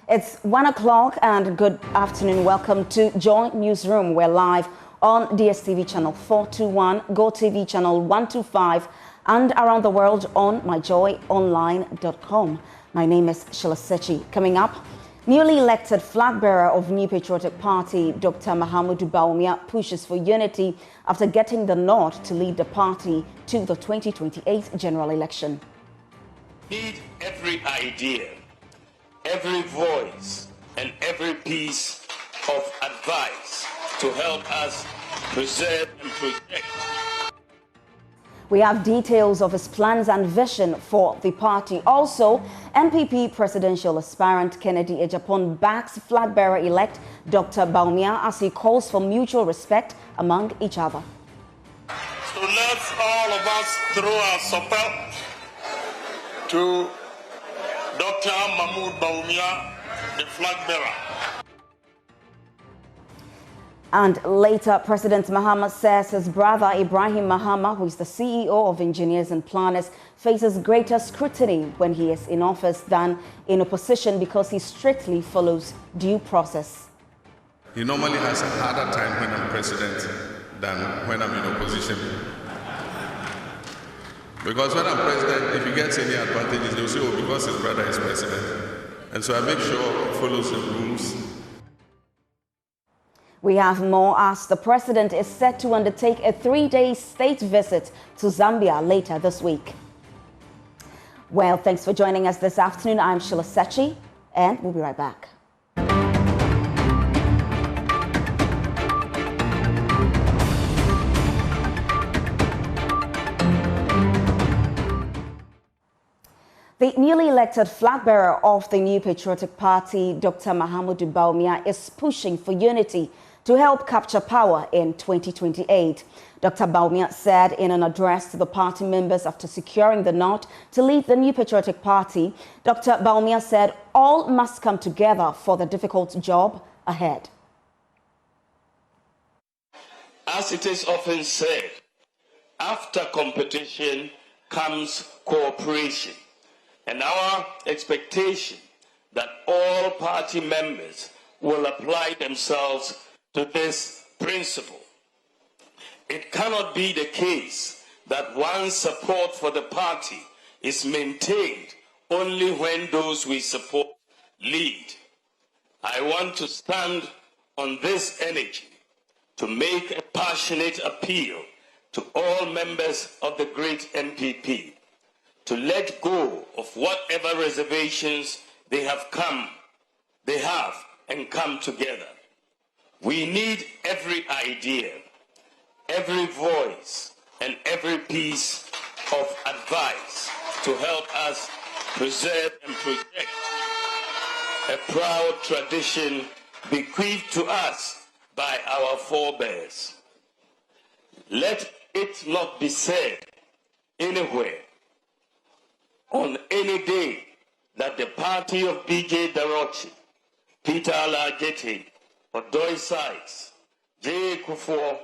It's 1 o'clock and good afternoon. Welcome to Joint Newsroom. We're live on DSTV channel 421, GoTV channel 125, and around the world on myjoyonline.com. My name is Sheila Sechi. Coming up, newly elected flag bearer of New Patriotic Party, Dr. Bawumia, pushes for unity after getting the nod to lead the party to the 2028 general election. Need every idea, every voice, and every piece of advice to help us preserve and protect. We have details of his plans and vision for the party. Also, NPP presidential aspirant Kennedy Agyapong backs flag bearer-elect Dr. Bawumia as he calls for mutual respect among each other. So let's all of us throw our support to Dr. Bawumia, the flag bearer. And later, President Mahama says his brother Ibrahim Mahama, who is the CEO of Engineers and Planners, faces greater scrutiny when he is in office than in opposition because he strictly follows due process. He normally has a harder time when I'm president than when I'm in opposition. Because when I'm president, if he gets any advantages, they'll say, oh, because his brother is president. And so I make sure he follows the rules. We have more as the president is set to undertake a 3-day state visit to Zambia later this week. Well, thanks for joining us this afternoon. I'm Sheila Sechi, and we'll be right back. The newly elected flag bearer of the New Patriotic Party, Dr. Bawumia, is pushing for unity to help capture power in 2028. Dr. Bawumia said in an address to the party members after securing the nod to lead the New Patriotic Party, Dr. Bawumia said all must come together for the difficult job ahead. As it is often said, after competition comes cooperation. And our expectation that all party members will apply themselves to this principle. It cannot be the case that one's support for the party is maintained only when those we support lead. I want to stand on this energy to make a passionate appeal to all members of the great NPP to let go of whatever reservations they have and come together. We need every idea, every voice, and every piece of advice to help us preserve and protect a proud tradition bequeathed to us by our forebears. Let it not be said anywhere on any day that the party of B.J. Darochi, Peter Alagete, Odoy Sykes, J. Akufo,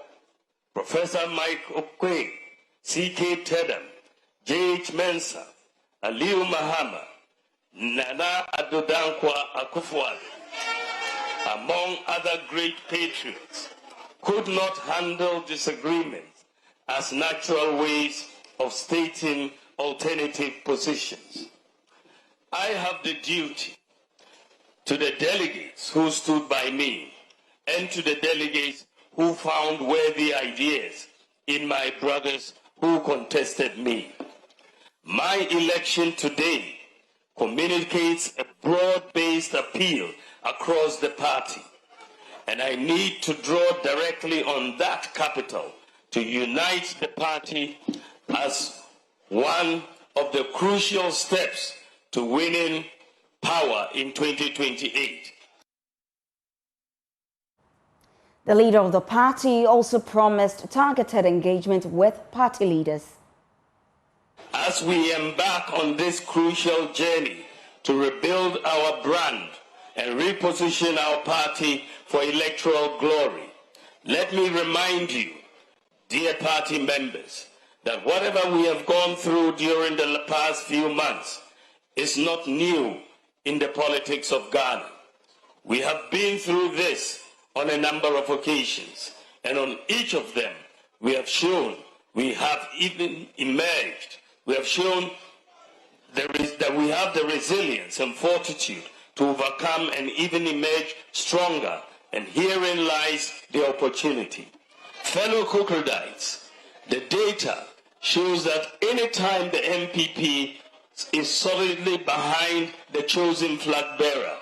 Professor Mike Okwe, C.K. Tedham, J.H. Mensah, Ibrahim Mahama, Nana Addo Akufo-Addo, among other great patriots, could not handle disagreements as natural ways of stating alternative positions. I have the duty to the delegates who stood by me and to the delegates who found worthy ideas in my brothers who contested me. My election today communicates a broad-based appeal across the party, and I need to draw directly on that capital to unite the party as one of the crucial steps to winning power in 2028. The leader of the party also promised targeted engagement with party leaders. As we embark on this crucial journey to rebuild our brand and reposition our party for electoral glory, let me remind you, dear party members, that whatever we have gone through during the past few months is not new in the politics of Ghana. We have been through this on a number of occasions, and on each of them, we have shown we have even emerged. We have shown that we have the resilience and fortitude to overcome and even emerge stronger, and herein lies the opportunity. Fellow Crocodites, the data shows that anytime the NPP is solidly behind the chosen flag bearer,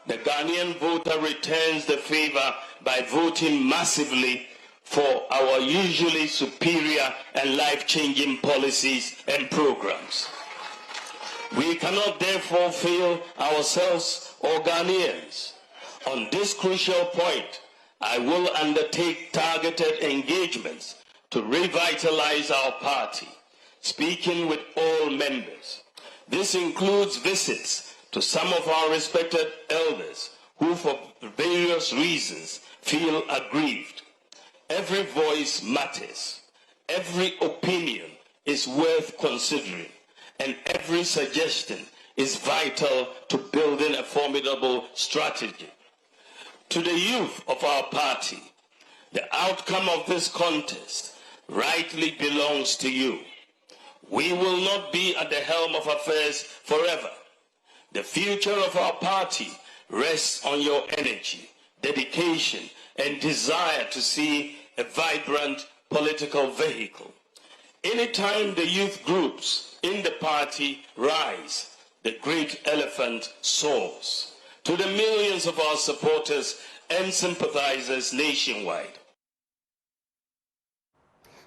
the Ghanaian voter returns the favor by voting massively for our usually superior and life-changing policies and programs. We cannot therefore fail ourselves or Ghanaians. On this crucial point, I will undertake targeted engagements to revitalize our party, speaking with all members. This includes visits to some of our respected elders who for various reasons feel aggrieved. Every voice matters. Every opinion is worth considering, and every suggestion is vital to building a formidable strategy. To the youth of our party, the outcome of this contest rightly belongs to you. We will not be at the helm of affairs forever. The future of our party rests on your energy, dedication, and desire to see a vibrant political vehicle. Anytime the youth groups in the party rise, the great elephant soars. To the millions of our supporters and sympathizers nationwide.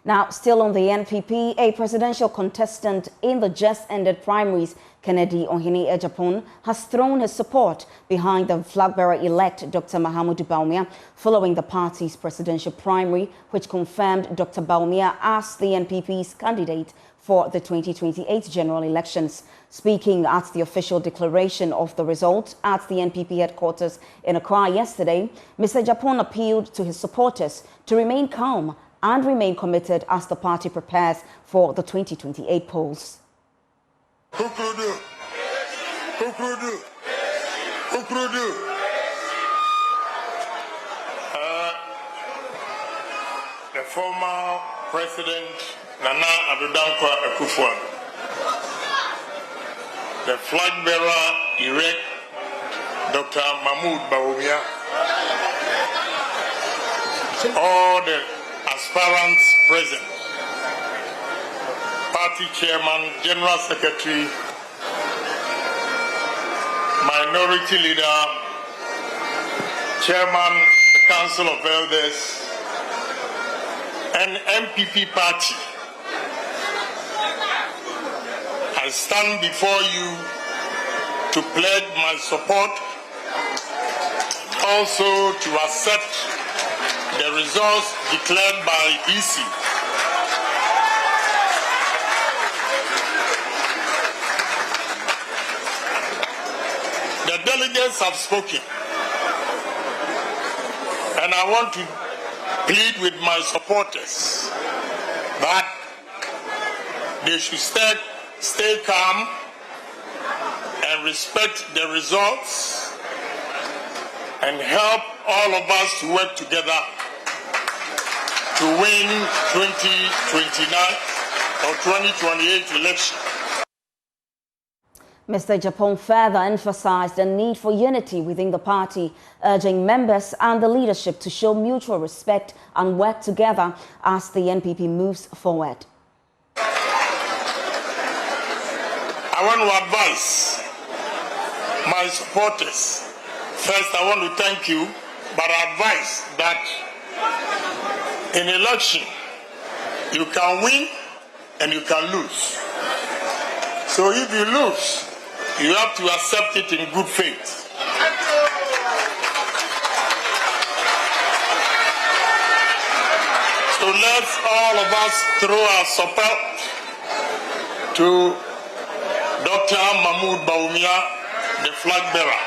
Now, still on the NPP, a presidential contestant in the just-ended primaries, Kennedy Ohene Agyapong, has thrown his support behind the flag-bearer-elect Dr. Mahamudu Bawumia following the party's presidential primary, which confirmed Dr. Bawumia as the NPP's candidate for the 2028 general elections. Speaking at the official declaration of the result at the NPP headquarters in Accra yesterday, Mr. Agyapong appealed to his supporters to remain calm and remain committed as the party prepares for the 2028 polls. The former President Nana Akufo-Addo, the flag bearer elect Dr. Mahamudu Bawumia, all the aspirants present, party chairman, general secretary, minority leader, chairman, the council of elders, and NPP party. I stand before you to pledge my support, also to accept the results declared by EC. The delegates have spoken, and I want to plead with my supporters that they should stay calm and respect the results and help all of us to work together to win 2029 or 2028 election. Mr. Agyapong further emphasized the need for unity within the party, urging members and the leadership to show mutual respect and work together as the NPP moves forward. I want to advise my supporters. First, I want to thank you, but advise that in election, you can win and you can lose. So if you lose, you have to accept it in good faith. So let's all of us throw our support to Dr. Mahamudu Bawumia, the flag bearer.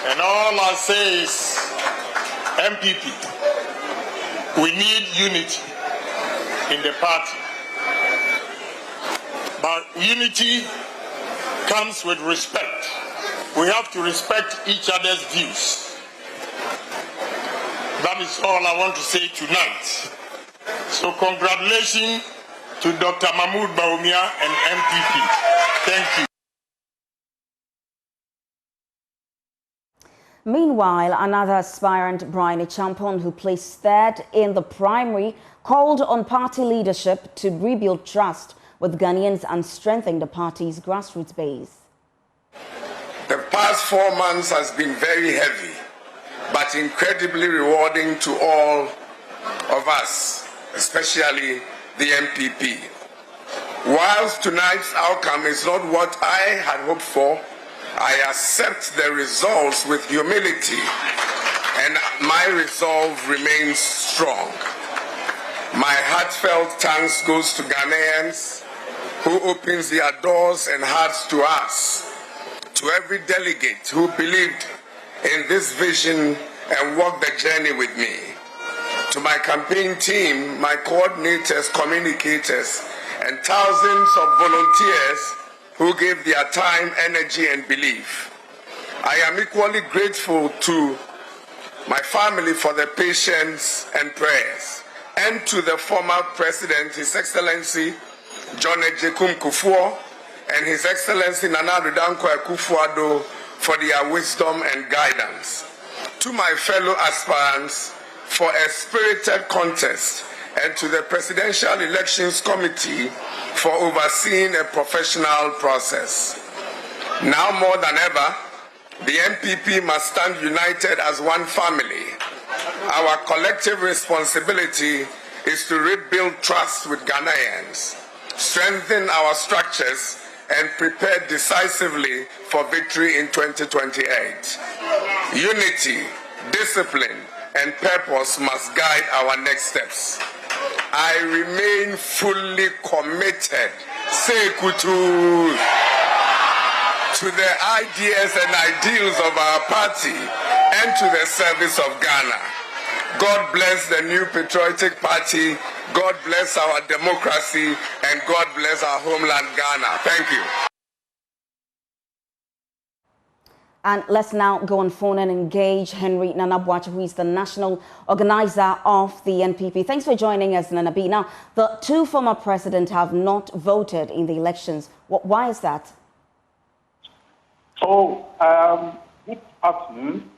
And all I say is, NPP, we need unity in the party. But unity comes with respect. We have to respect each other's views. That is all I want to say tonight. So congratulations to Dr. Mahmoud Bawumia and NPP. Thank you. Meanwhile, another aspirant, Acheampong, who placed third in the primary, called on party leadership to rebuild trust with Ghanaians and strengthen the party's grassroots base. The past 4 months has been very heavy, but incredibly rewarding to all of us, especially the NPP. Whilst tonight's outcome is not what I had hoped for, I accept the results with humility, and my resolve remains strong. My heartfelt thanks goes to Ghanaians who opens their doors and hearts to us, to every delegate who believed in this vision and walked the journey with me, to my campaign team, my coordinators, communicators, and thousands of volunteers who gave their time, energy, and belief. I am equally grateful to my family for their patience and prayers, and to the former President, His Excellency John Agyapong, and His Excellency Nana Akufo-Addo for their wisdom and guidance. To my fellow aspirants for a spirited contest, and to the Presidential Elections Committee for overseeing a professional process. Now more than ever, the NPP must stand united as one family. Our collective responsibility is to rebuild trust with Ghanaians, strengthen our structures, and prepare decisively for victory in 2028. Unity, discipline, and purpose must guide our next steps. I remain fully committed, to the ideas and ideals of our party and to the service of Ghana. God bless the new patriotic party, God bless our democracy, and God bless our homeland Ghana. Thank you. And let's now go on phone and engage Henry Nanabuachi, who is the national organizer of the NPP. Thanks for joining us, Nanabi. Now, the two former presidents have not voted in the elections. Why is that? Good afternoon.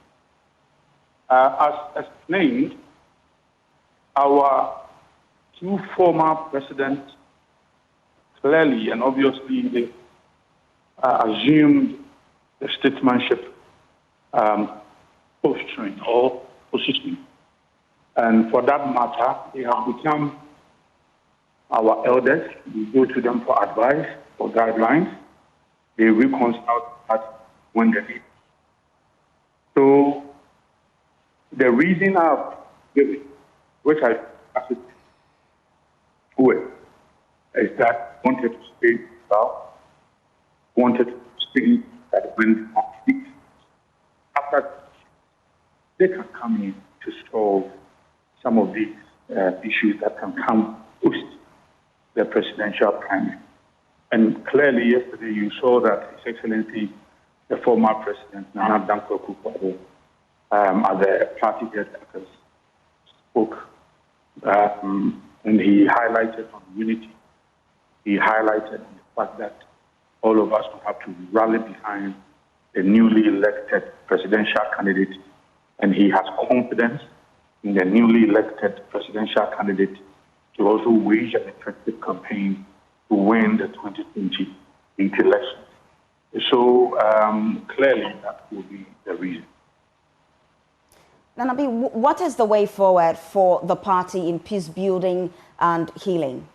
As explained, our two former presidents clearly and obviously they assumed the statesmanship posturing or position. And for that matter, they have become our elders. We go to them for advice, for guidelines. They reconcile us when they need. So the reason I've given, which I is that wanted to stay south, wanted to stay that when after they can come in to solve some of these issues that can come post the presidential primary. And clearly yesterday you saw that His Excellency, the former President Nana Akufo-Addo, as a party head, spoke and he highlighted on unity. He highlighted the fact that all of us will have to rally behind the newly elected presidential candidate, and he has confidence in the newly elected presidential candidate to also wage an effective campaign to win the 2028 elections. So clearly that will be the reason. Nanabi, what is the way forward for the party in peace building and healing?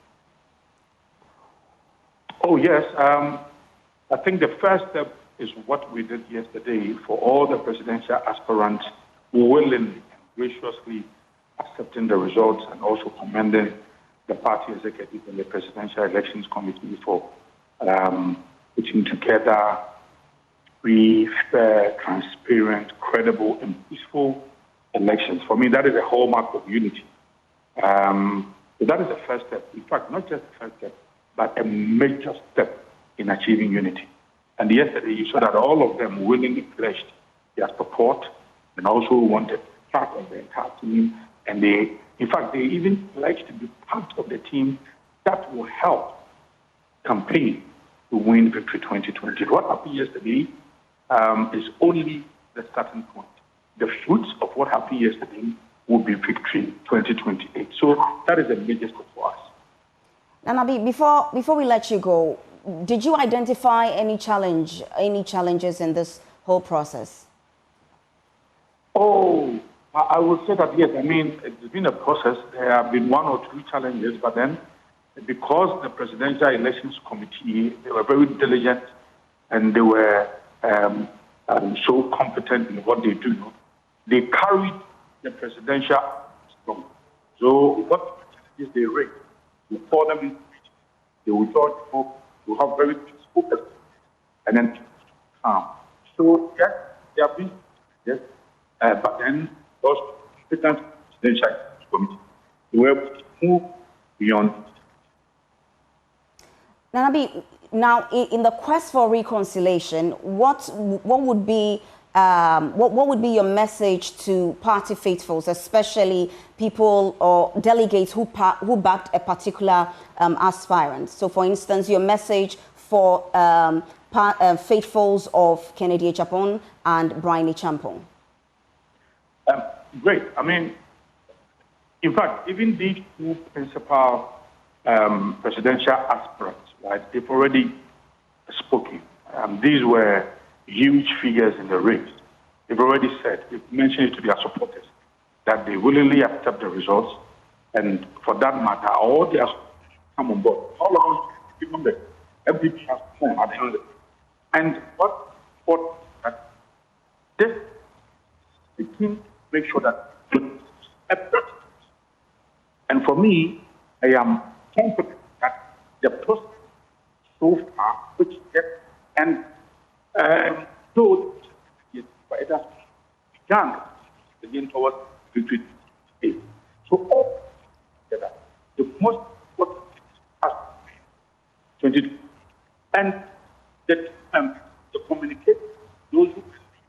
Oh, yes. I think the first step is what we did yesterday for all the presidential aspirants willingly and graciously accepting the results and also commending the party executive and the Presidential Elections Committee for putting together free, fair, transparent, credible, and peaceful elections. For me, that is a hallmark of unity. So that is the first step. In fact, not just the first step, but a major step in achieving unity. And yesterday, you saw that all of them willingly pledged their support and also wanted part of the entire team. And in fact, they even pledged to be part of the team that will help campaign to win Victory 2020. What happened yesterday is only the starting point. The fruits of what happened yesterday will be Victory 2028. So that is a major step for us. Nanabi, before we let you go, did you identify any challenges in this whole process? Oh, I would say that yes. I mean, it's been a process. There have been one or two challenges, but then because the Presidential Elections Committee, they were very diligent and they were so competent in what they do, they carried the presidential strong. So what challenges they raised, we pour them in, they will talk, to have very peaceful and then calm. So yes, there have been yes, but then those competent presidential committee were move beyond. Nanabi, now in the quest for reconciliation, what would be your message to party faithfuls, especially people or delegates who backed a particular aspirant? So, for instance, your message for faithfuls of Kennedy Agyapong and Brian Acheampong. Great. I mean, in fact, even these two principal presidential aspirants, right, they've already spoken. These were huge figures in the race. They've already said, they've mentioned it to their supporters, that they willingly accept the results, and for that matter, all their come on board. All of us, even the NPP has come at the end of the day. And what that this the king make sure that and for me, I am confident that the process so far, which and though it has begun again towards victory. So all together, the most important has 22 and the communicate those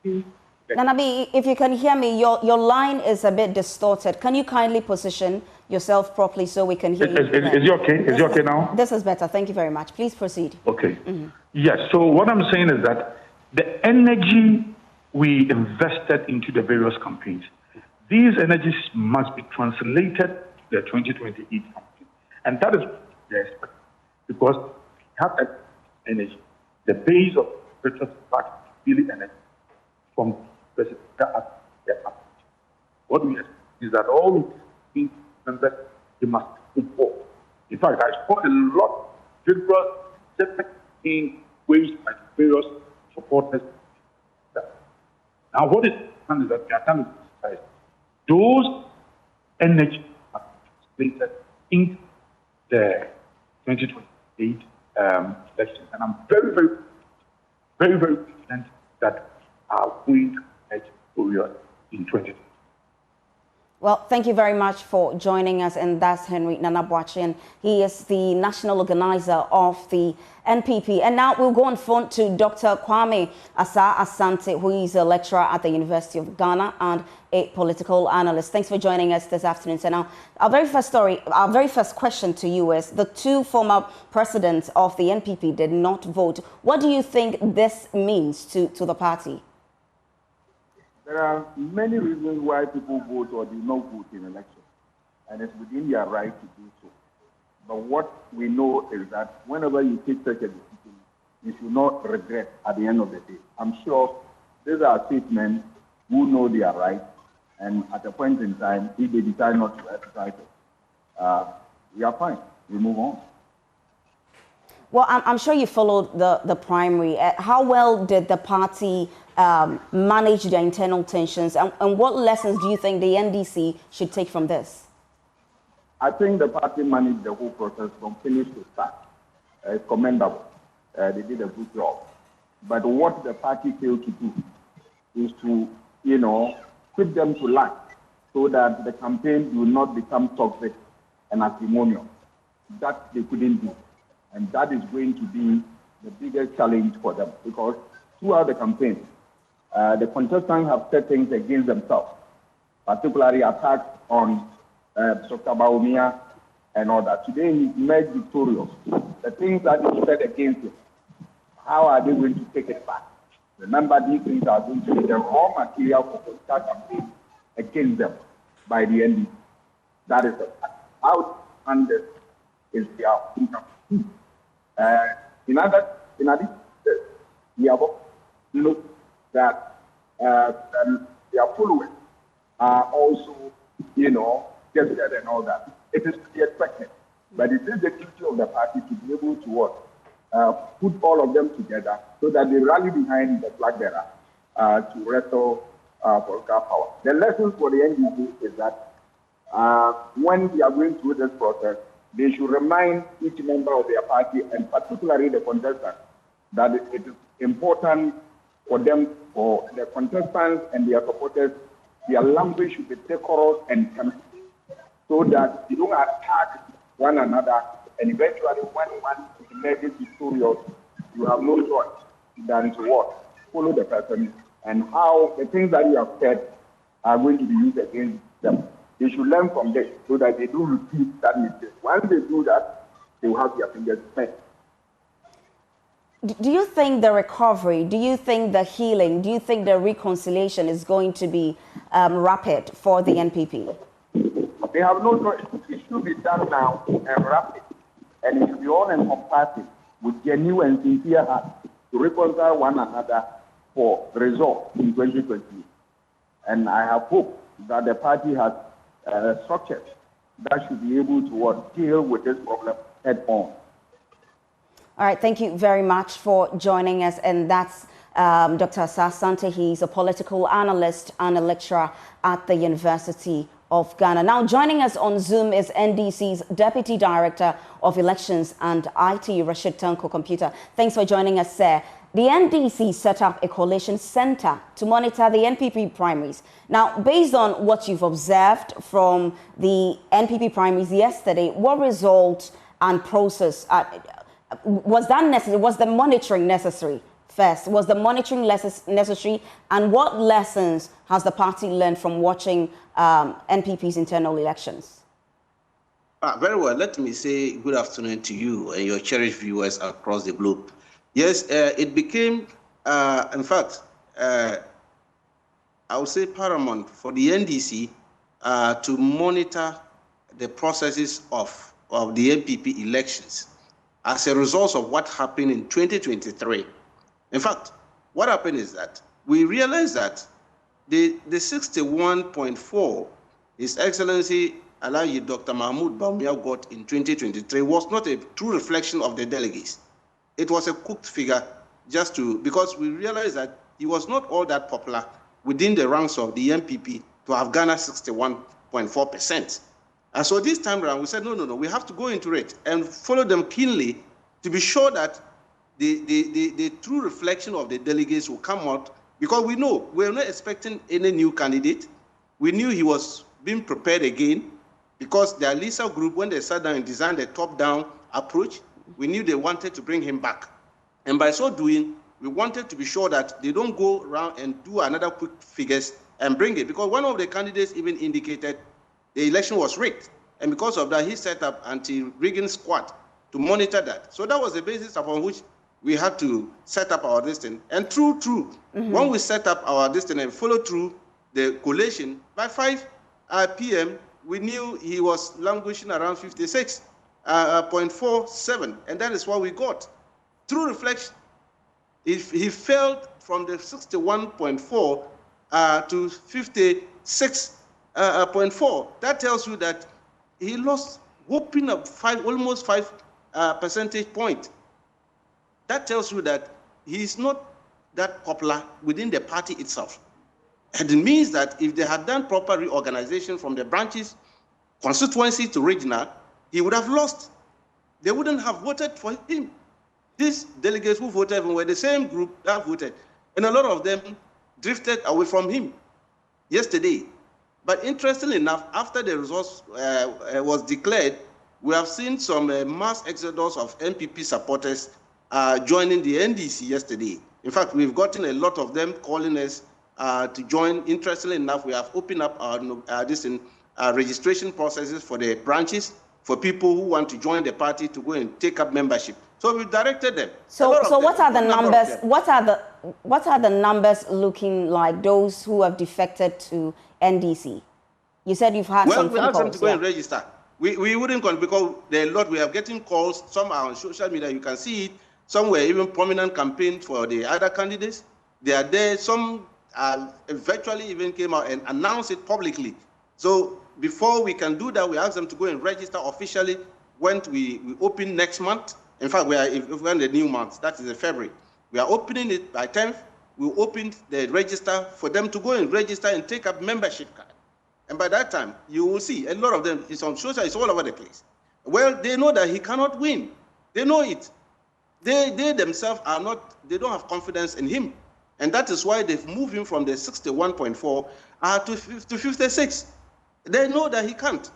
who Nanabi, if you can hear me, your line is a bit distorted. Can you kindly position yourself properly so we can hear you? Is it okay? Is it okay now? This is better. Thank you very much. Please proceed. Okay. Yes. So what I'm saying is that the energy we invested into the various campaigns, these energies must be translated to the 2028 campaign. And that is the expectation, because we have that energy. The base of the party really energy from President. What we expect is that all the members, they must move forward. In fact, I saw a lot of vigorous in ways by various supporters. Now, what is that those energy are translated into the 2028 elections, and I'm very confident that are going to make Korea in 2020. Well, thank you very much for joining us, and that's Henry Nana-Boakye. He is the national organizer of the NPP. And now we'll go on phone to Dr. Kwame Asante, who is a lecturer at the University of Ghana and a political analyst. Thanks for joining us this afternoon. So now, our very first question to you is, the two former presidents of the NPP did not vote. What do you think this means to the party? There are many reasons why people vote or do not vote in elections, and it's within their right to do so. But what we know is that whenever you take such a decision, you should not regret at the end of the day. I'm sure these are statesmen who know their rights, and at a point in time, if they decide not to exercise it, we are fine. We move on. Well, I'm sure you followed the primary. How well did the party manage their internal tensions, and what lessons do you think the NDC should take from this? I think the party managed the whole process from finish to start. It's commendable. They did a good job. But what the party failed to do is to, put them to light so that the campaign will not become toxic and acrimonious. That they couldn't do. And that is going to be the biggest challenge for them, because throughout the campaign, the contestants have said things against themselves, particularly attacks on Dr. Bawumia and all that. Today he emerged victorious. The things that he said against him, how are they going to take it back? Remember, these things are going to be the raw material for political campaign against them by the NDC. That is the fact. How handled is their income. In addition, we have looked that their followers are also, tested and all that. It is to be expected. But it is the duty of the party to be able to put all of them together so that they rally behind the flag bearer to wrestle for power. The lesson for the NDC is that when we are going through this process, they should remind each member of their party, and particularly the contestants, that it is important for them, for the contestants and their supporters, their language should be decorous and sensitive, so that they don't attack one another, and eventually when one emerges victorious, you have no choice than to what? Follow the person, and how the things that you have said are going to be used against them. They should learn from this so that they don't repeat that mistake. Once they do that, they will have their fingers bent. Do you think the recovery, do you think the healing, do you think the reconciliation is going to be rapid for the NPP? They have no choice. It should be done now and rapid. And it should be all encompassing with genuine and sincere heart to reconcile one another for results in 2020. And I have hope that the party has structures that should be able to deal with this problem head on. All right, thank you very much for joining us. And that's Dr. Asante. He's a political analyst and a lecturer at the University of Ghana. Now, joining us on Zoom is NDC's Deputy Director of Elections and IT, Rashid Tanko-Computer. Thanks for joining us, sir. The NDC set up a coalition center to monitor the NPP primaries. Now, based on what you've observed from the NPP primaries yesterday, what result and process was that necessary? Was the monitoring necessary? First, was the monitoring necessary? And what lessons has the party learned from watching NPP's internal elections? Very well. Let me say good afternoon to you and your cherished viewers across the globe. Yes, it became, in fact, I would say paramount for the NDC to monitor the processes of the NPP elections as a result of what happened in 2023. In fact, what happened is that we realized that the 61.4 His Excellency Alhaji Dr. Mahmoud Bawumia got in 2023 was not a true reflection of the delegates. It was a cooked figure because we realized that he was not all that popular within the ranks of the NPP to have garnered 61.4%. And so this time around, we said, no, we have to go into it and follow them keenly to be sure that the true reflection of the delegates will come out, because we know we're not expecting any new candidate. We knew he was being prepared again because the Alisa group, when they sat down and designed a top-down approach, we knew they wanted to bring him back. And by so doing, we wanted to be sure that they don't go around and do another quick figures and bring it, because one of the candidates even indicated the election was rigged. And because of that, he set up anti-rigging squad to monitor that. So that was the basis upon which we had to set up our listing. And when we set up our listing and followed through the collation, by 5 p.m., we knew he was languishing around 56.47, and that is what we got. Through reflection, he fell from the 61.4 to 56.4. That tells you that he lost whopping up almost 5 percentage point. That tells you that he is not that popular within the party itself. And it means that if they had done proper reorganization from the branches, constituency to regional, he would have lost. They wouldn't have voted for him. These delegates who voted were the same group that voted, and a lot of them drifted away from him yesterday. But interestingly enough, after the results was declared, we have seen some mass exodus of NPP supporters joining the NDC yesterday. In fact, we've gotten a lot of them calling us to join. Interestingly enough, we have opened up our registration processes for the branches for people who want to join the party to go and take up membership. So we directed them. So what are the numbers? What are the numbers looking like? Those who have defected to NDC. You said you've had some phone calls. Well, we asked them to go and register. We wouldn't call because there are a lot. We are getting calls. Some are on social media. You can see it. Some were even prominent campaigns for the other candidates. They are there. Some virtually even came out and announced it publicly. So before we can do that, we asked them to go and register officially when we open next month. In fact, we're in the new month. That is in February. We are opening it by 10th. We opened the register for them to go and register and take up membership card. And by that time, you will see a lot of them. It's on social. It's all over the place. Well, they know that he cannot win. They know it. They themselves are not. They don't have confidence in him, and that is why they've moved him from the 61.4 to 56. They know that he can't.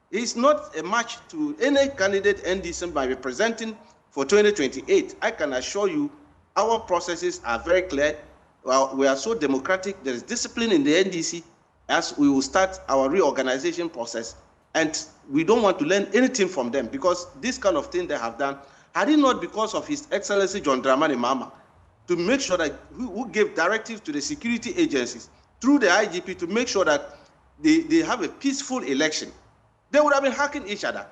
He's not a match to any candidate NDC by representing for 2028. I can assure you, our processes are very clear. Well, we are so democratic. There is discipline in the NDC as we will start our reorganization process. And we don't want to learn anything from them because this kind of thing they have done, had it not because of His Excellency John Dramani Mahama, to make sure that who gave directives to the security agencies through the IGP to make sure that they have a peaceful election. They would have been hacking each other.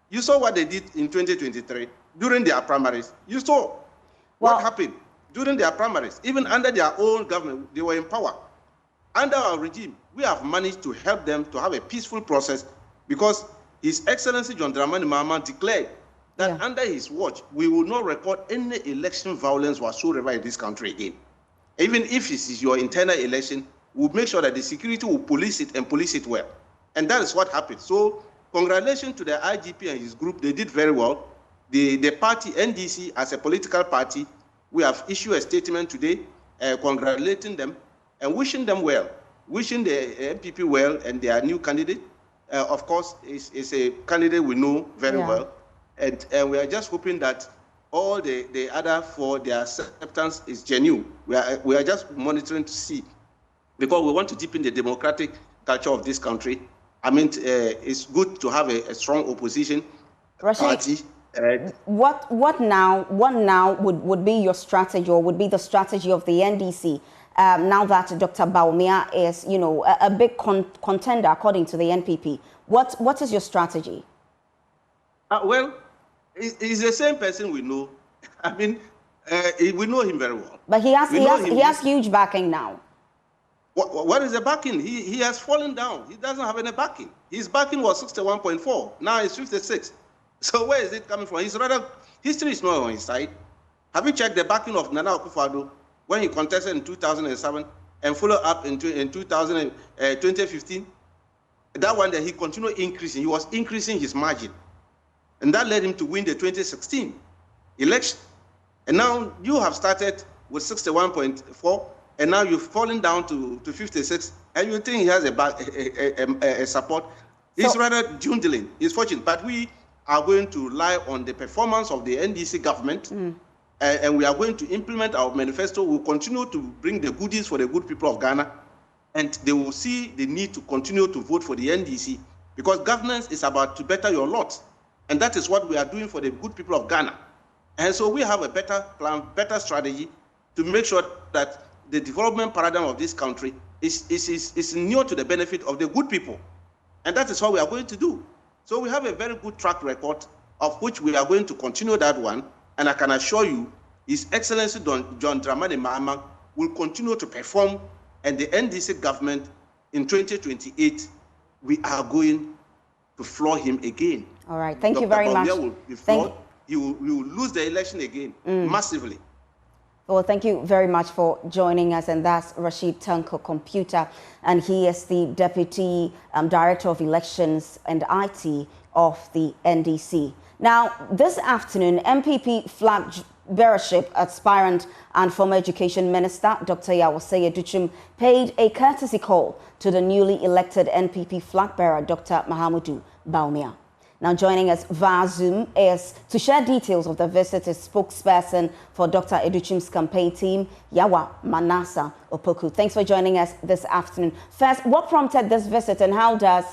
You saw what they did in 2023 during their primaries. You saw what happened during their primaries. Even under their own government, they were in power. Under our regime, we have managed to help them to have a peaceful process because His Excellency John Dramani Mahama declared that under his watch, we will not record any election violence whatsoever in this country again. Even if this is your internal election, we'll make sure that the security will police it and police it well. And that is what happened. So congratulations to the IGP and his group. They did very well. The party, NDC, as a political party, we have issued a statement today congratulating them and wishing them well, wishing the NPP well and their new candidate. Of course, is a candidate we know very well. And we are just hoping that all the other for their acceptance is genuine. We are just monitoring to see, because we want to deepen the democratic culture of this country. I mean, it's good to have a strong opposition party. What now would be your strategy, or would be the strategy of the NDC now that Dr. Bawumia is, a big contender according to the NPP? What is your strategy? Well, he's the same person we know. I mean, we know him very well. But he has huge backing now. What is the backing? He has fallen down. He doesn't have any backing. His backing was 61.4. Now it's 56. So where is it coming from? History is not on his side. Have you checked the backing of Nana Akufo-Addo when he contested in 2007 and followed up in 2015? That one that he continued increasing. He was increasing his margin. And that led him to win the 2016 election. And now you have started with 61.4, and now you've fallen down to 56, and you think he has a support. He's rather dwindling. He's fortunate. But we are going to rely on the performance of the NDC government, and we are going to implement our manifesto. We'll continue to bring the goodies for the good people of Ghana, and they will see the need to continue to vote for the NDC, because governance is about to better your lot. And that is what we are doing for the good people of Ghana. And so we have a better plan, better strategy to make sure that the development paradigm of this country is near to the benefit of the good people. And that is what we are going to do. So we have a very good track record, of which we are going to continue that one. And I can assure you, His Excellency John Dramani Mahama will continue to perform, and the NDC government in 2028, we are going to floor him again. All right, thank you very much. He will lose the election again, massively. Well, thank you very much for joining us, and that's Rashid Tanko-Computer, and he is the Deputy Director of Elections and IT of the NDC. Now, this afternoon, NPP flag bearership aspirant and former Education Minister Dr. Adutwum paid a courtesy call to the newly elected NPP flag bearer Dr. Bawumia. Now joining us via Zoom is to share details of the visit is spokesperson for Dr. Adutwum's campaign team, Yawa Manasa Opoku. Thanks for joining us this afternoon. First, what prompted this visit and how does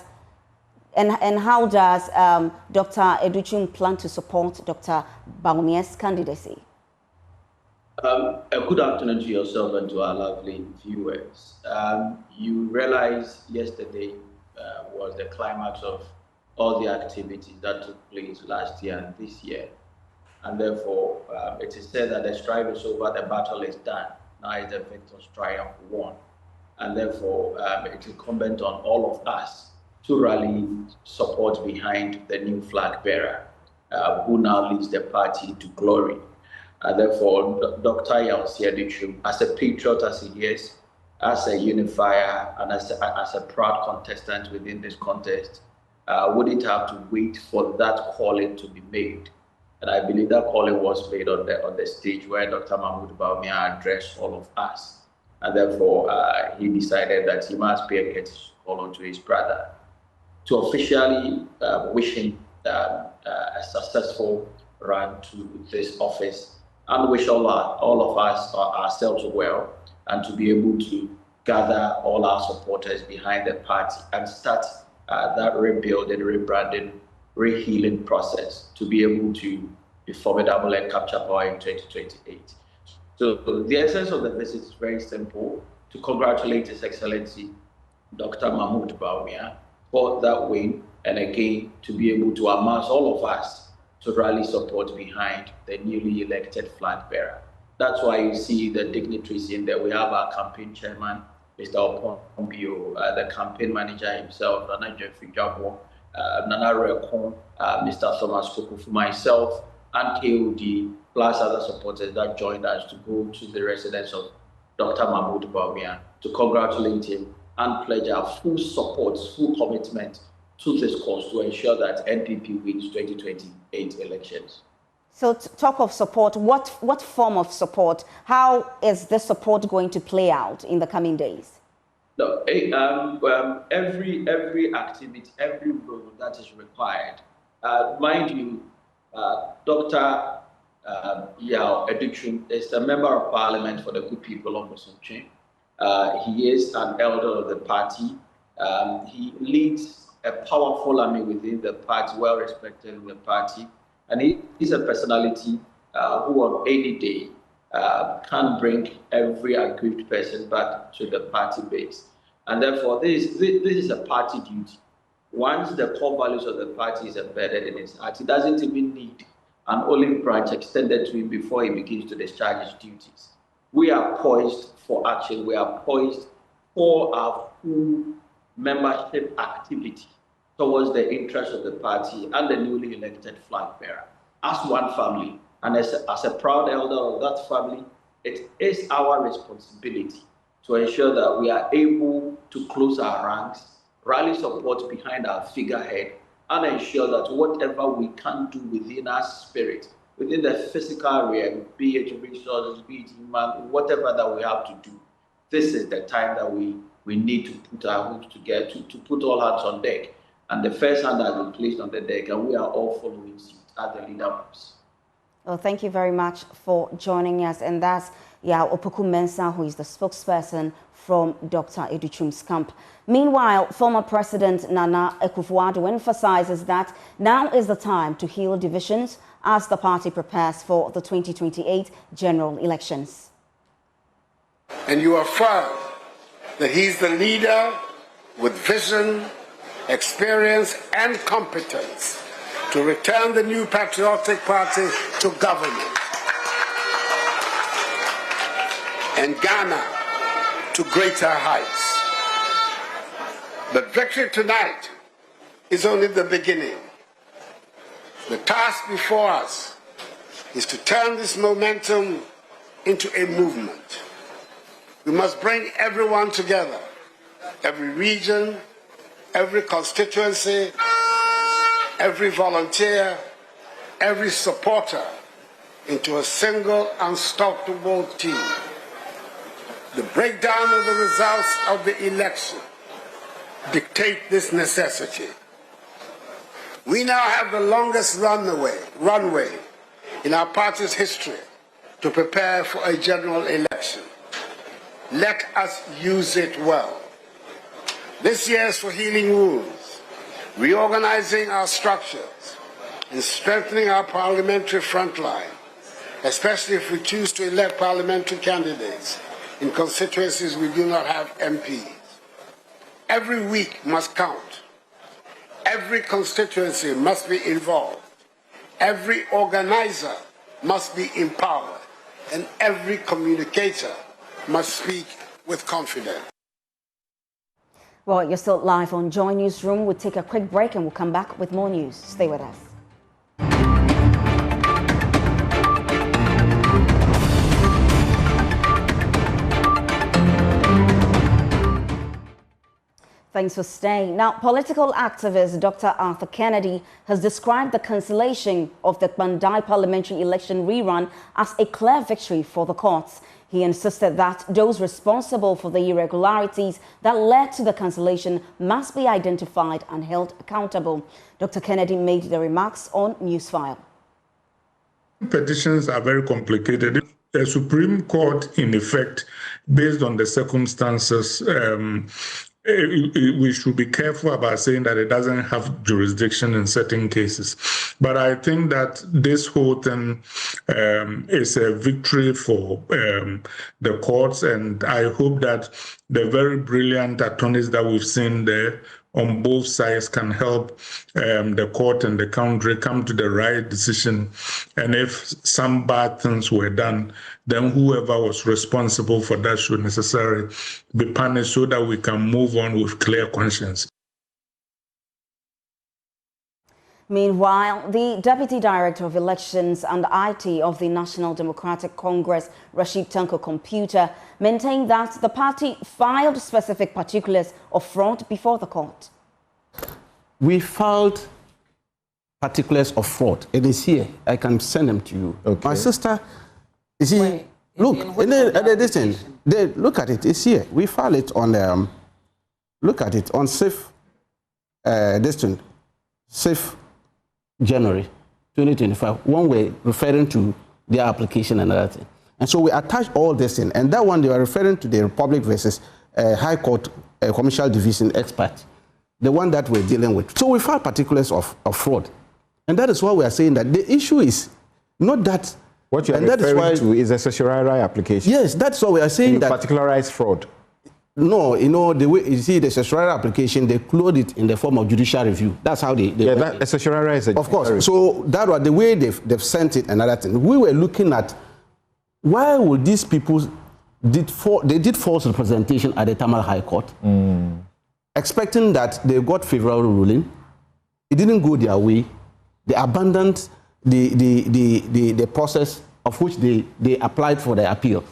Dr. Adutwum plan to support Dr. Bawumia's candidacy? A good afternoon to yourself and to our lovely viewers. You realized yesterday was the climax of all the activities that took place last year and this year. And therefore, it is said that the strife is over, the battle is done. Now is the victor's triumph won. And therefore, it is incumbent on all of us to rally support behind the new flag bearer, who now leads the party to glory. Therefore, Dr. Adutwum, as a patriot as he is, as a unifier, and as a proud contestant within this contest, wouldn't have to wait for that calling to be made. And I believe that calling was made on the stage where Dr. Bawumia addressed all of us. And therefore, he decided that he must pay a courteous call on to his brother to officially wish him a successful run to this office and wish all of us ourselves well, and to be able to gather all our supporters behind the party and start that rebuilding, rebranding, rehealing process to be able to be formidable and capture power in 2028. So the essence of the visit is very simple: to congratulate His Excellency Dr. Bawumia for that win, and again to be able to amass all of us to rally support behind the newly elected flag bearer. That's why you see the dignitaries in there. We have our campaign chairman, Mr. Pompeo, the campaign manager himself, Agyapong, Nana Rekon, Mr. Thomas Koku, myself, and KOD, plus other supporters that joined us to go to the residence of Dr. Bawumia to congratulate him and pledge our full support, full commitment to this cause to ensure that NPP wins 2028 elections. So talk of support, what form of support? How is this support going to play out in the coming days? No, every activity, every role that is required. Mind you, Dr. Adutwum is a member of parliament for the good people of Musonche. He is an elder of the party. He leads a powerful army within the party, well respected in the party, and he is a personality who on any day can bring every aggrieved person back to the party base. And therefore, this is a party duty. Once the core values of the party is embedded in his heart, he doesn't even need an olive branch extended to him before he begins to discharge his duties. We are poised for action. We are poised for our full membership activity towards the interests of the party and the newly elected flag bearer as one family. And as a proud elder of that family, it is our responsibility to ensure that we are able to close our ranks, rally support behind our figurehead, and ensure that whatever we can do within our spirit, within the physical realm, be it resources, be it human, whatever that we have to do, this is the time that we need to put our hoops together, to put all hands on deck. And the first hand has been placed on the deck, and we are all following suit as the leader moves. Well, thank you very much for joining us. And that's Opoku Mensah, who is the spokesperson from Dr. Adutwum's camp. Meanwhile, former President Nana Akufo-Addo emphasizes that now is the time to heal divisions as the party prepares for the 2028 general elections. And you affirm that he's the leader with vision, experience, and competence to return the new patriotic party to government and Ghana to greater heights. But victory tonight is only the beginning. The task before us is to turn this momentum into a movement. We must bring everyone together, every region, every constituency, every volunteer, every supporter into a single unstoppable team. The breakdown of the results of the election dictate this necessity. We now have the longest runway in our party's history to prepare for a general election. Let us use it well. This year is for healing wounds, reorganizing our structures, and strengthening our parliamentary front line, especially if we choose to elect parliamentary candidates in constituencies we do not have MPs. Every week must count. Every constituency must be involved. Every organizer must be empowered. And every communicator must speak with confidence. Well, you're still live on Joy Newsroom. We'll take a quick break and we'll come back with more news. Stay with us. Thanks for staying. Now, political activist Dr. Arthur Kennedy has described the cancellation of the Bandai parliamentary election rerun as a clear victory for the courts. He insisted that those responsible for the irregularities that led to the cancellation must be identified and held accountable. Dr. Kennedy made the remarks on Newsfile. Petitions are very complicated. The Supreme Court, in effect, based on the circumstances, we should be careful about saying that it doesn't have jurisdiction in certain cases. But I think that this whole thing is a victory for the courts, and I hope that the very brilliant attorneys that we've seen there on both sides can help the court and the country come to the right decision. And if some bad things were done, then whoever was responsible for that should necessarily be punished so that we can move on with clear conscience. Meanwhile, the Deputy Director of Elections and IT of the National Democratic Congress, Rashid Tanko-Computer, maintained that the party filed specific particulars of fraud before the court. We filed particulars of fraud. It is here. I can send them to you. Okay. My sister, you see, look at it. It's here. We filed it on, look at it, on safe, safe January 2025, one way referring to their application and other thing. And so we attached all this in. And that one, they were referring to the Republic versus High Court Commercial Division expert, the one that we're dealing with. So we filed particulars of fraud. And that is why we are saying that the issue is not that. What you are referring to is a certiorari application. Yes, that's why we are saying that. Particularized fraud. No, you know, the way you see the certiorari application, they clothe it in the form of judicial review. That's how they yeah, that, a certiorari is a of course. Review. So that was the way they've sent it, another thing. We were looking at why would these people did false representation at the Tamil High Court, expecting that they got favorable ruling. It didn't go their way. They abandoned the process of which they applied for the appeal.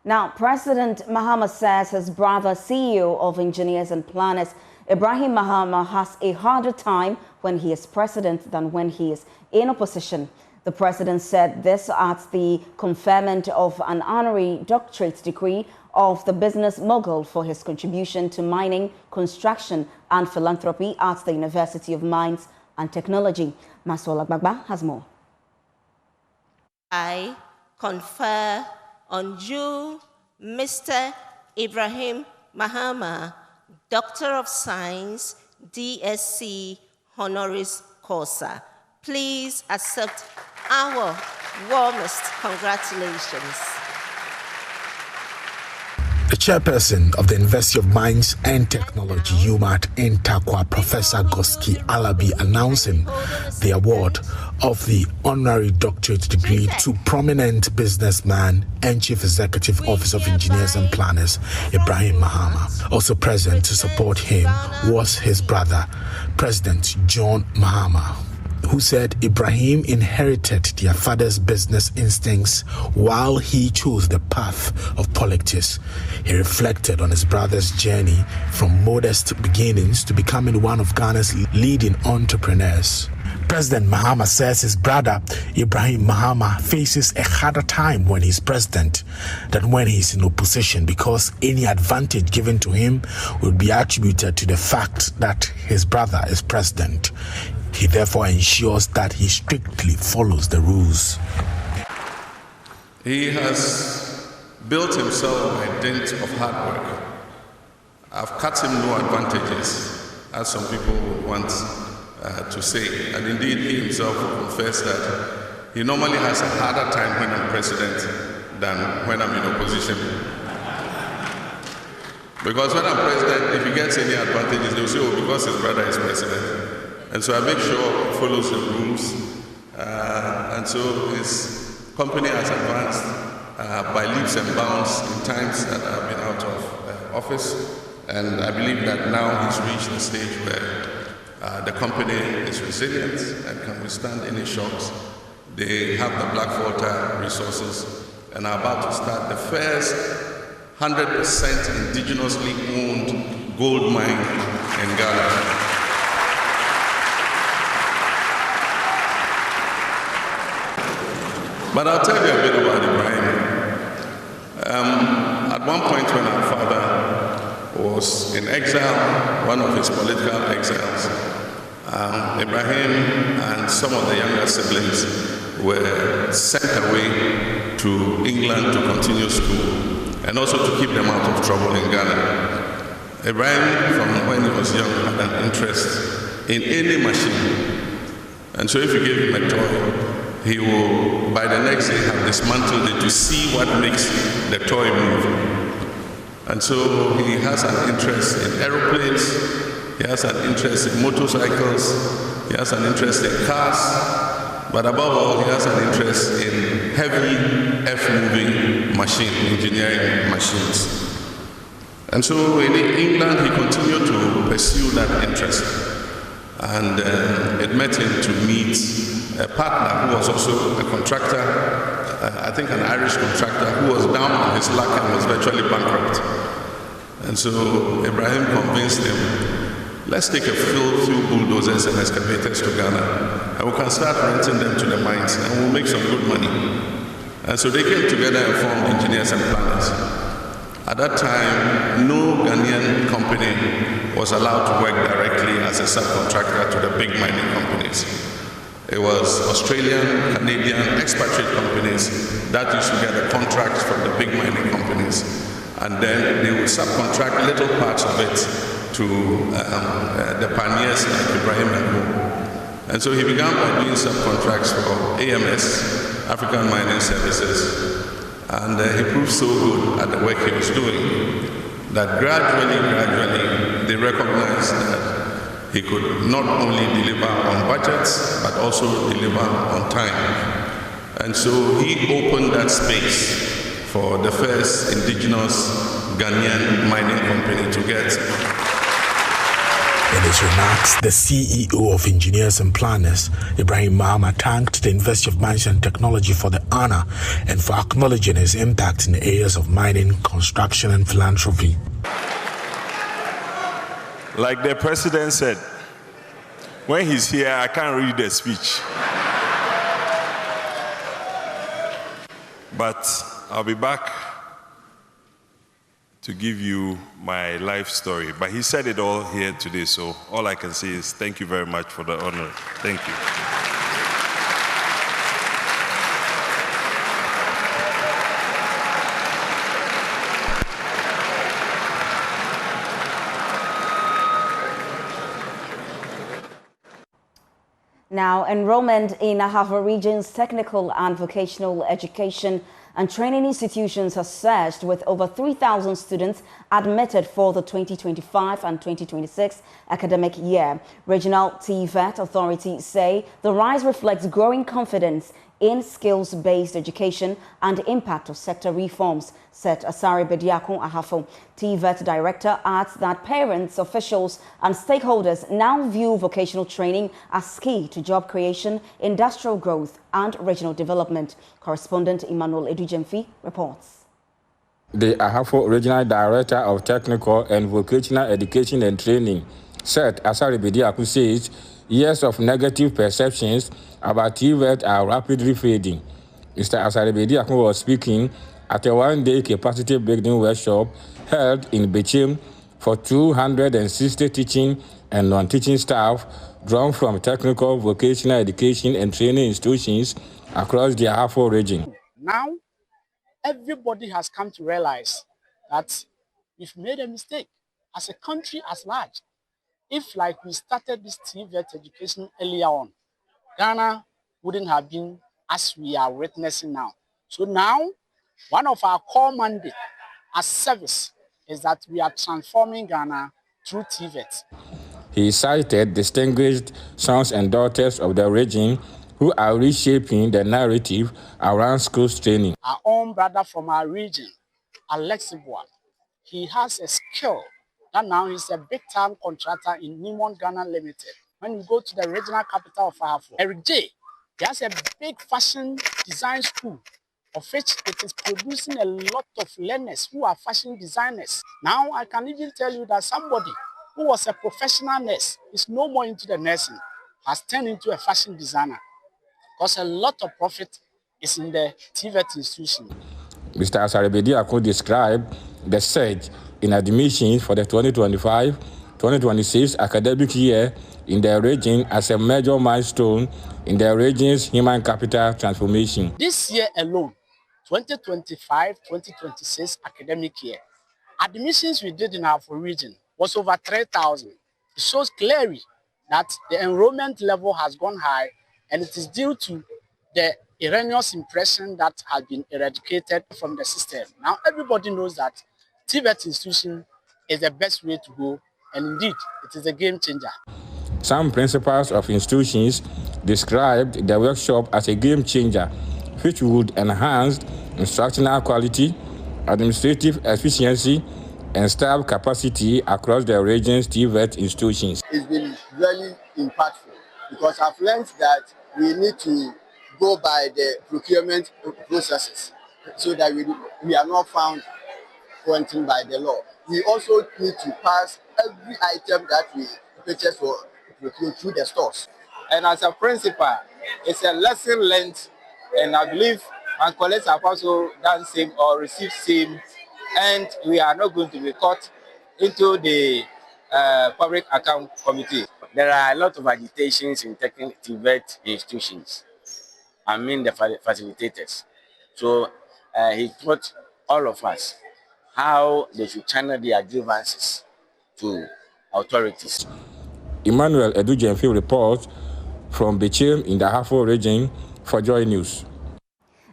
Now, President Mahama says his brother, CEO of Engineers and Planners, Ibrahim Mahama, has a harder time when he is president than when he is in opposition. The president said this at the conferment of an honorary doctorate degree of the business mogul for his contribution to mining, construction and philanthropy at the University of Mines and Technology. Maswala Gbagba has more. I confer on you, Mr. Ibrahim Mahama, Doctor of Science, DSc honoris causa. Please accept our warmest congratulations. The chairperson of the University of Mines and Technology, UMAT in Takwa, Professor Goski Alabi, announcing the award of the honorary doctorate degree to prominent businessman and Chief Executive Officer of Engineers and Planners, Ibrahim Mahama. Also present to support him was his brother, President John Mahama, who said Ibrahim inherited their father's business instincts while he chose the path of politics. He reflected on his brother's journey from modest beginnings to becoming one of Ghana's leading entrepreneurs. President Mahama says his brother Ibrahim Mahama faces a harder time when he's president than when he's in opposition, because any advantage given to him would be attributed to the fact that his brother is president. He therefore ensures that he strictly follows the rules. He has built himself by dint of hard work. I've cut him no advantages, as some people want to say. And indeed, he himself will confess that he normally has a harder time when I'm president than when I'm in opposition. Because when I'm president, if he gets any advantages, they'll say, oh, because his brother is president. And so I make sure he follows the rules. And so his company has advanced by leaps and bounds in times that I've been out of office. And I believe that now he's reached a stage where the company is resilient and can withstand any shocks. They have the Blackwater resources and are about to start the first 100% indigenously owned gold mine in Ghana. But I'll tell you a bit about Ibrahim. At one point when our father was in exile, one of his political exiles, Ibrahim and some of the younger siblings were sent away to England to continue school and also to keep them out of trouble in Ghana. Ibrahim, from when he was young, had an interest in any machine. And so if you give him a toy, he will, by the next day, have dismantled it to see what makes the toy move. And so he has an interest in aeroplanes, he has an interest in motorcycles, he has an interest in cars, but above all, he has an interest in heavy, earth-moving engineering machines. And so in England, he continued to pursue that interest. And it met him to meet a partner who was also a contractor, I think an Irish contractor, who was down on his luck and was virtually bankrupt. And so Ibrahim convinced him, let's take a few bulldozers and excavators to Ghana, and we can start renting them to the mines, and we'll make some good money. And so they came together and formed engineers and planners. At that time, no Ghanaian company was allowed to work directly as a subcontractor to the big mining companies. It was Australian, Canadian, expatriate companies that used to get the contracts from the big mining companies. And then they would subcontract little parts of it to the pioneers like Ibrahim and Co. And so he began by doing subcontracts for AMS, African Mining Services. And he proved so good at the work he was doing that gradually they recognized that he could not only deliver on budgets, but also deliver on time. And so he opened that space for the first indigenous Ghanaian mining company to get. In his remarks, the CEO of Engineers and Planners, Ibrahim Mahama, thanked the University of Mines and Technology for the honor and for acknowledging his impact in the areas of mining, construction, and philanthropy. Like the president said, when he's here, I can't read the speech. But I'll be back to give you my life story. But he said it all here today, so all I can say is thank you very much for the honor. Thank you. Now, enrollment in Ahafo Region's technical and vocational education and training institutions has surged, with over 3,000 students admitted for the 2025 and 2026 academic year. Regional TVET authorities say the rise reflects growing confidence in skills-based education and the impact of sector reforms, said Asari Bediakon Ahafo. TVET director adds that parents, officials and stakeholders now view vocational training as key to job creation, industrial growth and regional development. Correspondent Emmanuel Edujemfi reports. The Ahafo Regional Director of Technical and Vocational Education and Training, said Asari Bediakon, says years of negative perceptions about TVET are rapidly fading. Mr. Asaribedi Akun was speaking at a one-day capacity building workshop held in Bechim for 260 teaching and non-teaching staff drawn from technical, vocational education and training institutions across the Ahafo region. Now, everybody has come to realize that we've made a mistake as a country as large. If, like we started this TVET education earlier on, Ghana wouldn't have been as we are witnessing now. So now, one of our core mandates as service is that we are transforming Ghana through TVET. He cited distinguished sons and daughters of the region who are reshaping the narrative around schools training. Our own brother from our region, Alexis, he has a skill that now he's a big-time contractor in Nimon Ghana Limited. When you go to the regional capital of Ahafo, Eric J, he has a big fashion design school, of which it is producing a lot of learners who are fashion designers. Now I can even tell you that somebody who was a professional nurse is no more into the nursing, has turned into a fashion designer, because a lot of profit is in the TVET institution. Mr. Asaribedi Akun described the surge in admissions for the 2025-2026 academic year in the region as a major milestone in the region's human capital transformation. This year alone, 2025-2026 academic year, admissions we did in our region was over 3,000. It shows clearly that the enrollment level has gone high, and it is due to the erroneous impression that has been eradicated from the system. Now everybody knows that TVET institution is the best way to go, and indeed it is a game changer. Some principals of institutions described the workshop as a game changer, which would enhance instructional quality, administrative efficiency, and staff capacity across the region's TVET institutions. It's been really impactful because I've learned that we need to go by the procurement processes so that we are not found wanting by the law. We also need to pass every item that we purchase for procure through the stores. And as a principal, it's a lesson learned, and I believe my colleagues have also done same or received same, and we are not going to be caught into the public account committee. There are a lot of agitations in TVET institutions. I mean the facilitators. So he taught all of us how they should channel their grievances to authorities. Emmanuel Edujemfi reports from Bechim in the Ahafo region for Joy News.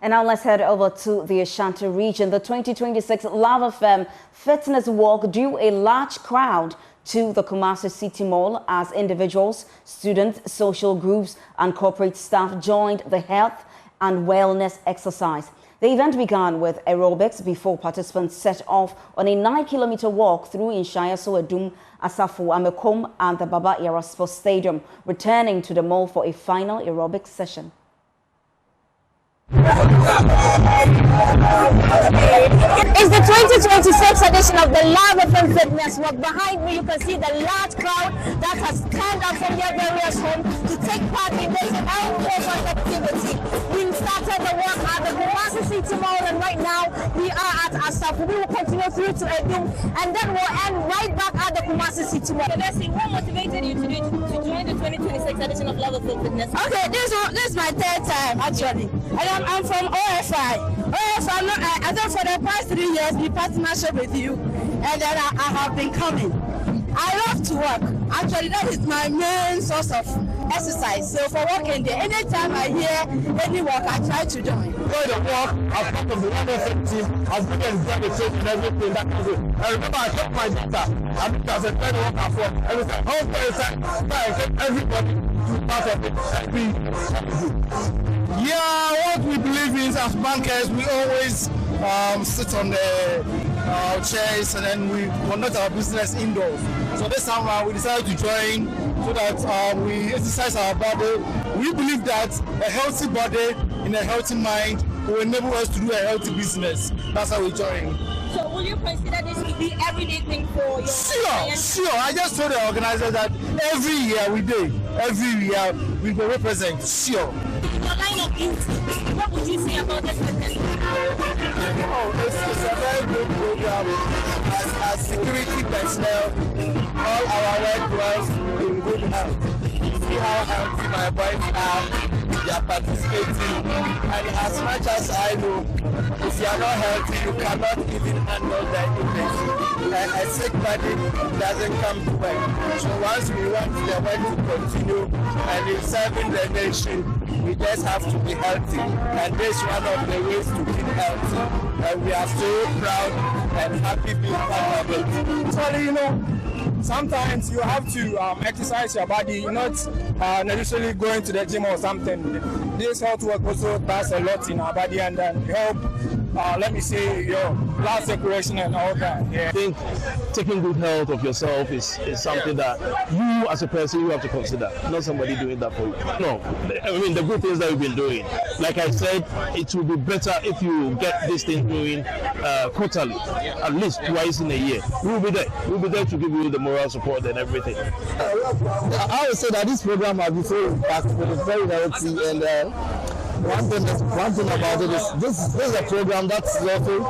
And now let's head over to the Ashanti region. The 2026 Luv FM Fitness Walk drew a large crowd to the Kumasi City Mall as individuals, students, social groups and corporate staff joined the health and wellness exercise. The event began with aerobics before participants set off on a 9-kilometer walk through Adutwum, Asafo, Amekom and the Baba Yara Sports Stadium, returning to the mall for a final aerobics session. It's the 2026 edition of the Luv FM Fitness Walk. Behind me, you can see the large crowd that has turned up from their various homes to take part in this outdoor activity. We started the walk at the Kumasi City Mall, and right now we are at Asafo. We will continue through to Adutwum, and then we'll end right back at the Kumasi City Mall. Let's see, what motivated you to join the 2026 edition of Luv FM Fitness? Okay, this is my third time actually. I'm from OFI. I thought for the past 3 years we partnership with you, and then I have been coming. I love to work. Actually, that is my main source of exercise. So for working there, anytime I hear any work, I try to join. For the work, I've part of the Luv FM team, I've been enjoying the training and everything that I do. I remember I took my data, and it was a kind of work I for everything. How far is that? I get everybody to part of it and be. Yeah, what we believe is as bankers, we always sit on the chairs and then we conduct our business indoors. So this time we decided to join so that we exercise our body. We believe that a healthy body in a healthy mind will enable us to do a healthy business. That's how we join. So will you consider this to be everyday thing for your Sure. I just told the organizers that every year we will represent. Sure. In your line of duty, what would you say about this event? Oh, it's a very good program. As security personnel, all our workers in good health. See how healthy my boys are. They are participating, and as much as I know, if you are not healthy, you cannot even handle the illness. A sick body doesn't come to work. So once we want the work to continue and in serving the nation, we just have to be healthy. And this is one of the ways to keep healthy. And we are so proud and happy being part of it. So, you know, sometimes you have to exercise your body, not necessarily going to the gym or something. This health work also does a lot in our body and help, let me say, your blood circulation and all that. Yeah. I think taking good health of yourself is something that you as a person you have to consider, not somebody doing that for you. No, I mean the good things that we've been doing. Like I said, it will be better if you get this thing going quarterly, at least twice in a year. We'll be there. We'll be there to give you the moral support and everything. I would say that this program has been so impactful. It's very healthy, and one thing about it is this is a program that's also,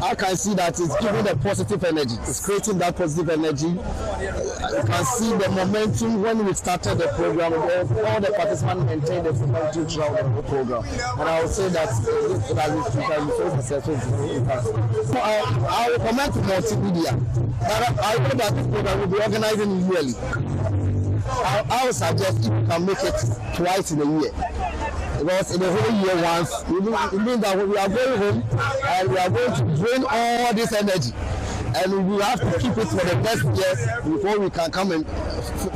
I can see that it's giving a positive energy. It's creating that positive energy. You can see the momentum when we started the program. All the participants maintained the momentum throughout the whole program, and I would say that it has been so successful. So I will comment to multimedia, but I know that this program will be organizing yearly. I would suggest if you can make it twice in a year. Because in the whole year once, it means that we are going home and we are going to drain all this energy. And we have to keep it for the next year before we can come and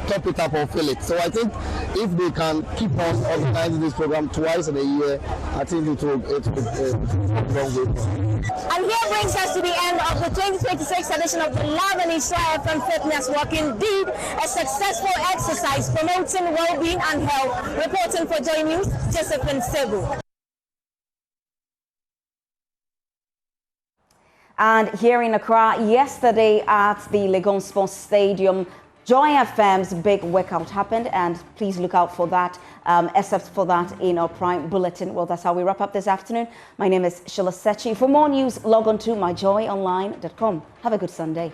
top it up or fill it. So I think if they can keep on organizing this program twice in a year, I think it will go a long way. And here brings us to the end of the 2026 edition of the Luv FM Fitness Walk. Indeed, a successful exercise promoting well-being and health. Reporting for Joy News, Josephine Sebu. And here in Accra, yesterday at the Legon Sports Stadium, Joy FM's big workout happened, and please look out for that, except for that in our Prime Bulletin. Well, that's how we wrap up this afternoon. My name is Sheila Sechi. For more news, log on to myjoyonline.com. Have a good Sunday.